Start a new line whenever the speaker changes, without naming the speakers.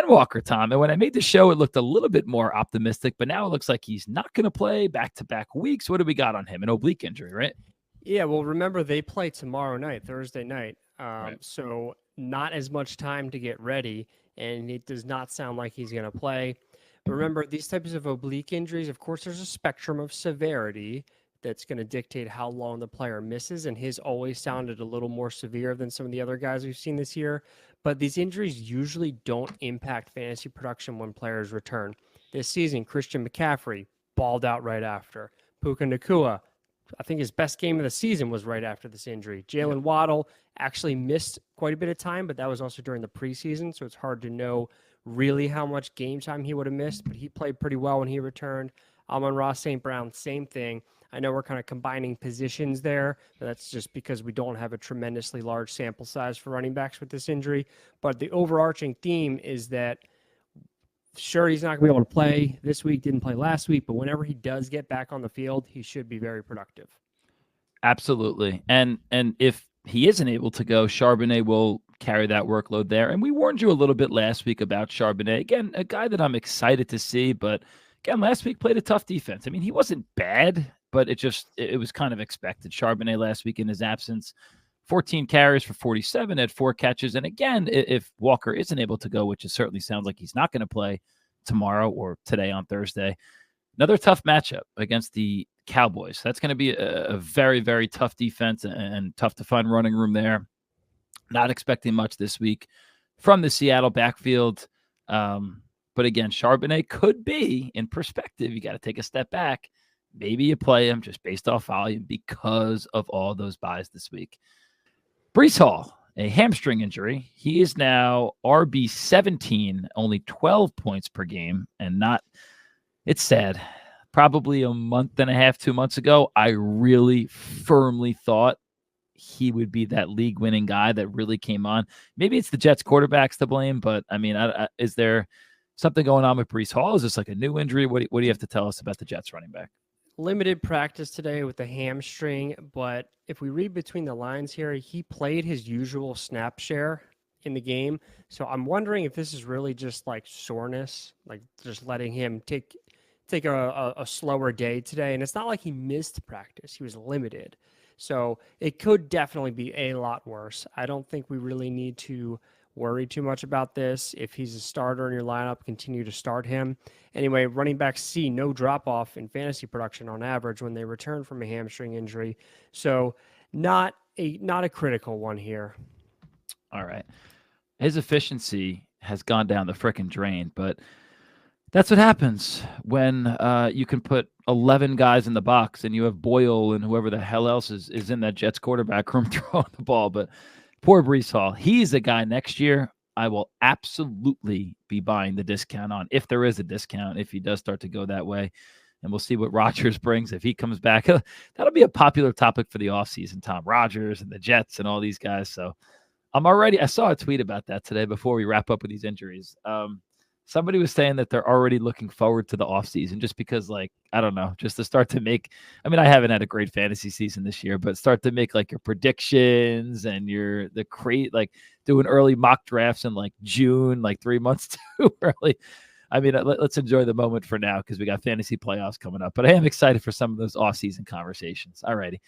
Ken Walker, Tom. And when I made the show, it looked a little bit more optimistic, but now it looks like he's not going to play back-to-back weeks. What do we got on him? An oblique injury, right?
Yeah, well, remember they play tomorrow night, Thursday night.
Right.
So not as much time to get ready, and it does not sound like he's going to play. But remember, these types of oblique injuries, of course, there's a spectrum of severity that's going to dictate how long the player misses, and his always sounded a little more severe than some of the other guys we've seen this year. But these injuries usually don't impact fantasy production when players return. This season, Christian McCaffrey balled out right after. Puka Nacua, I think his best game of the season was right after this injury. Jalen Waddle actually missed quite a bit of time, but that was also during the preseason, so it's hard to know really how much game time he would have missed, but he played pretty well when he returned. Amon-Ra St. Brown, same thing. I know we're kind of combining positions there, but that's just because we don't have a tremendously large sample size for running backs with this injury. But the overarching theme is that sure, he's not going to be able to play this week, didn't play last week, but whenever he does get back on the field, he should be very productive.
Absolutely. And if he isn't able to go, Charbonnet will carry that workload there. And we warned you a little bit last week about Charbonnet. Again, a guy that I'm excited to see, but again, last week played a tough defense. I mean, he wasn't bad, but it was kind of expected. Charbonnet last week in his absence, 14 carries for 47, had 4 catches. And again, if Walker isn't able to go, which it certainly sounds like he's not going to play tomorrow or today on Thursday, another tough matchup against the Cowboys. That's going to be a very, very tough defense and tough to find running room there. Not expecting much this week from the Seattle backfield. But again, Charbonnet could be, in perspective, you got to take a step back. Maybe you play him just based off volume because of all those buys this week. Breece Hall, a hamstring injury. He is now RB17, only 12 points per game, and it's sad. Probably a month and a half, 2 months ago, I really firmly thought he would be that league-winning guy that really came on. Maybe it's the Jets quarterbacks to blame, but I mean, is there something going on with Breece Hall? Is this like a new injury? What do you have to tell us about the Jets running back?
Limited practice today with the hamstring, but if we read between the lines here, he played his usual snap share in the game. So I'm wondering if this is really just like soreness, like just letting him take a slower day today. And it's not like he missed practice. He was limited. So it could definitely be a lot worse. I don't think we really need to worry too much about this. If he's a starter in your lineup, continue to start him. Anyway, running backs see no drop-off in fantasy production on average when they return from a hamstring injury. So not a critical one here.
All right. His efficiency has gone down the frickin' drain, but that's what happens when you can put 11 guys in the box and you have Boyle and whoever the hell else is in that Jets quarterback room throwing the ball. But poor Breece Hall. He's a guy next year I will absolutely be buying the discount on, if there is a discount, if he does start to go that way. And we'll see what Rodgers brings if he comes back. That'll be a popular topic for the offseason, Tom. Rodgers and the Jets and all these guys. So I saw a tweet about that today before we wrap up with these injuries. Somebody was saying that they're already looking forward to the offseason just because, like, I don't know, just to start to make, I mean, I haven't had a great fantasy season this year, but start to make like your predictions and like doing early mock drafts in like June, like 3 months too early. I mean, let's enjoy the moment for now because we got fantasy playoffs coming up, but I am excited for some of those offseason conversations. All righty.